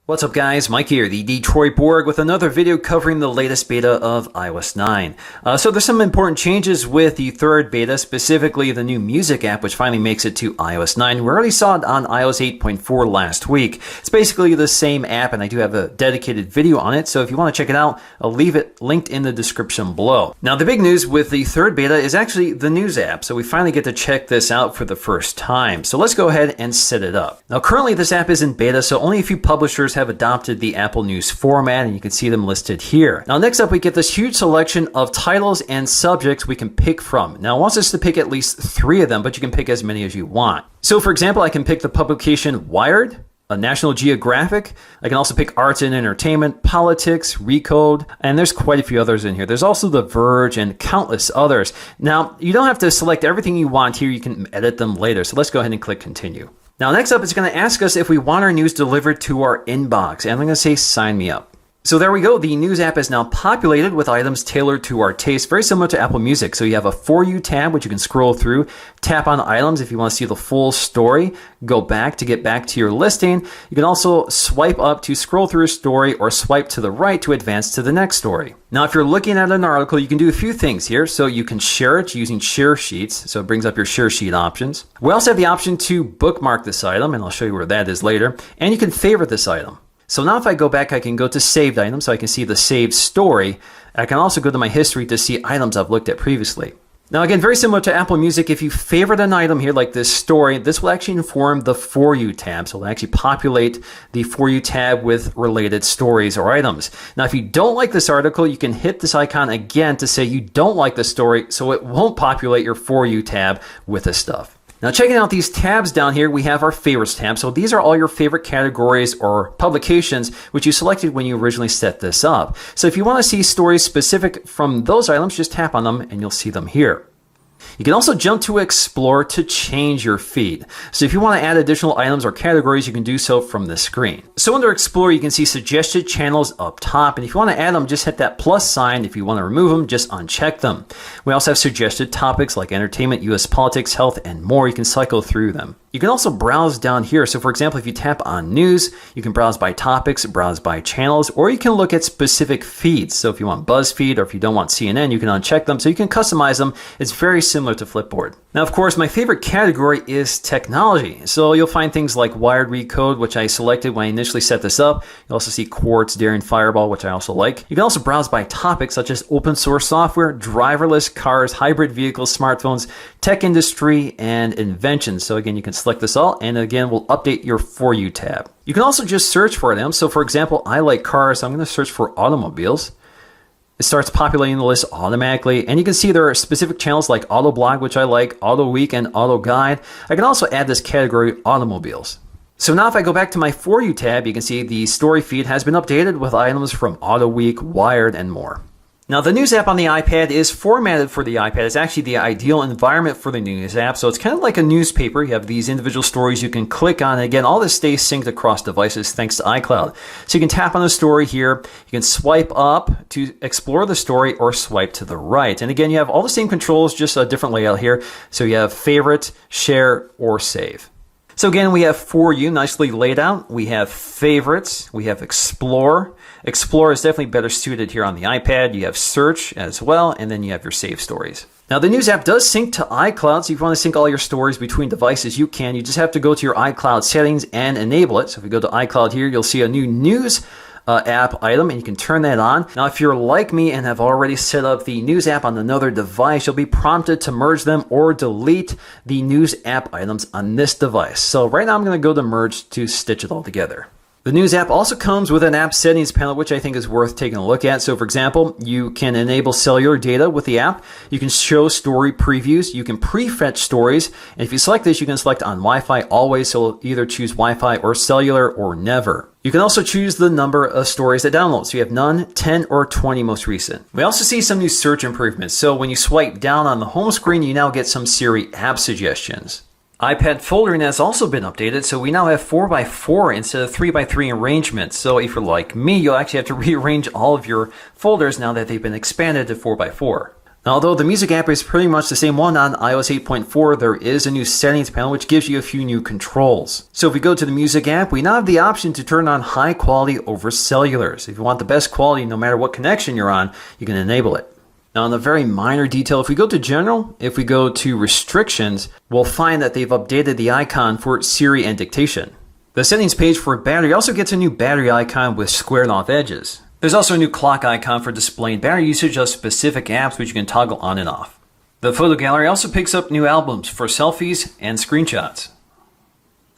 What's up guys, Mike here, the Detroit Borg, with another video covering the latest beta of iOS 9. So there's some important changes with the third beta, specifically the new music app, which finally makes it to iOS 9. We already saw it on iOS 8.4 last week. It's basically the same app, and I do have a dedicated video on it, so if you want to check it out, I'll leave it linked in the description below. Now the big news with the third beta is actually the news app, so we finally get to check this out for the first time. So let's go ahead and set it up. Now currently this app is in beta, so only a few publishers have adopted the Apple News format, and you can see them listed here. Now next up we get this huge selection of titles and subjects we can pick from. Now it wants us to pick at least 3 of them, but you can pick as many as you want. So for example, I can pick the publication Wired, National Geographic. I can also pick arts and entertainment, politics, Recode, and there's quite a few others in here. There's also The Verge and countless others. Now you don't have to select everything you want here, you can edit them later. So let's go ahead and click continue. Now next up, it's going to ask us if we want our news delivered to our inbox, and I'm going to say sign me up. So there we go, the news app is now populated with items tailored to our taste, very similar to Apple Music. So you have a For You tab, which you can scroll through, tap on items if you want to see the full story, go back to get back to your listing. You can also swipe up to scroll through a story, or swipe to the right to advance to the next story. Now if you're looking at an article, you can do a few things here. So you can share it using share sheets, so it brings up your share sheet options. We also have the option to bookmark this item, and I'll show you where that is later, and you can favorite this item. So now if I go back, I can go to saved items, so I can see the saved story. I can also go to my history to see items I've looked at previously. Now again, very similar to Apple Music, if you favorite an item here like this story, this will actually inform the For You tab. So it'll actually populate the For You tab with related stories or items. Now if you don't like this article, you can hit this icon again to say you don't like the story, so it won't populate your For You tab with this stuff. Now checking out these tabs down here, we have our favorites tab. So these are all your favorite categories or publications which you selected when you originally set this up. So if you want to see stories specific from those items, just tap on them and you'll see them here. You can also jump to Explore to change your feed. So if you want to add additional items or categories, you can do so from this screen. So under Explore, you can see suggested channels up top. And if you want to add them, just hit that plus sign. If you want to remove them, just uncheck them. We also have suggested topics like entertainment, US politics, health, and more. You can cycle through them. You can also browse down here. So for example, if you tap on news, you can browse by topics, browse by channels, or you can look at specific feeds. So if you want BuzzFeed or if you don't want CNN, you can uncheck them. So you can customize them. It's very similar to Flipboard. Now, of course, my favorite category is technology. So you'll find things like Wired Recode, which I selected when I initially set this up. You'll also see Quartz, Daring Fireball, which I also like. You can also browse by topics such as open source software, driverless cars, hybrid vehicles, smartphones, tech industry, and inventions. So again, you can select this all, and again, we'll update your For You tab. You can also just search for them. So for example, I like cars, so I'm going to search for automobiles. It starts populating the list automatically, and you can see there are specific channels like Autoblog, which I like, Auto Week, and Auto Guide. I can also add this category, automobiles. So now if I go back to my For You tab, you can see the story feed has been updated with items from Auto Week, Wired, and more. Now the news app on the iPad is formatted for the iPad. It's actually the ideal environment for the news app. So it's kind of like a newspaper. You have these individual stories you can click on. And again, all this stays synced across devices thanks to iCloud. So you can tap on the story here. You can swipe up to explore the story, or swipe to the right. And again, you have all the same controls, just a different layout here. So you have favorite, share, or save. So again, we have For You nicely laid out. We have favorites. We have Explore. Explore is definitely better suited here on the iPad. You have search as well, and then you have your save stories. Now the news app does sync to iCloud, so if you want to sync all your stories between devices, you can. You just have to go to your iCloud settings and enable it. So if we go to iCloud here, you'll see a new news app item, and you can turn that on. Now if you're like me and have already set up the news app on another device, you'll be prompted to merge them or delete the news app items on this device. So right now I'm going to go to merge to stitch it all together. The news app also comes with an app settings panel, which I think is worth taking a look at. So for example, you can enable cellular data with the app. You can show story previews. You can prefetch stories. And if you select this, you can select on Wi-Fi always. So either choose Wi-Fi or cellular or never. You can also choose the number of stories to download. So you have none, 10, or 20 most recent. We also see some new search improvements. So when you swipe down on the home screen, you now get some Siri app suggestions. iPad foldering has also been updated, so we now have 4x4 instead of 3x3 arrangements. So if you're like me, you'll actually have to rearrange all of your folders now that they've been expanded to 4x4. Now, although the music app is pretty much the same one on iOS 8.4, there is a new settings panel which gives you a few new controls. So if we go to the music app, we now have the option to turn on high quality over cellular. So if you want the best quality no matter what connection you're on, you can enable it. Now, on a very minor detail, if we go to General, if we go to Restrictions, we'll find that they've updated the icon for Siri and dictation. The settings page for battery also gets a new battery icon with squared off edges. There's also a new clock icon for displaying battery usage of specific apps which you can toggle on and off. The photo gallery also picks up new albums for selfies and screenshots.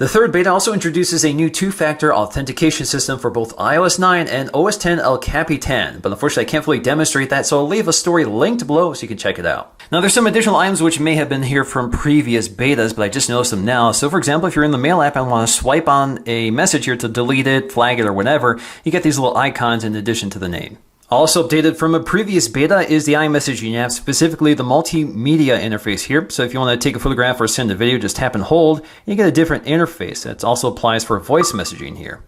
The third beta also introduces a new two-factor authentication system for both iOS 9 and OS X El Capitan, but unfortunately I can't fully demonstrate that, so I'll leave a story linked below so you can check it out. Now there's some additional items which may have been here from previous betas, but I just noticed them now. So for example, if you're in the Mail app and want to swipe on a message here to delete it, flag it, or whatever, you get these little icons in addition to the name. Also updated from a previous beta is the iMessaging app, specifically the multimedia interface here. So if you want to take a photograph or send a video, just tap and hold, and you get a different interface. That also applies for voice messaging here.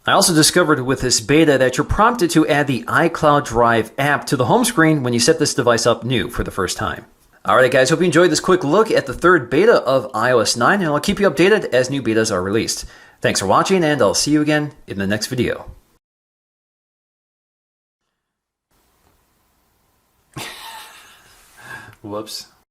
I also discovered with this beta that you're prompted to add the iCloud Drive app to the home screen when you set this device up new for the first time. Alright guys, hope you enjoyed this quick look at the third beta of iOS 9, and I'll keep you updated as new betas are released. Thanks for watching, and I'll see you again in the next video. Whoops.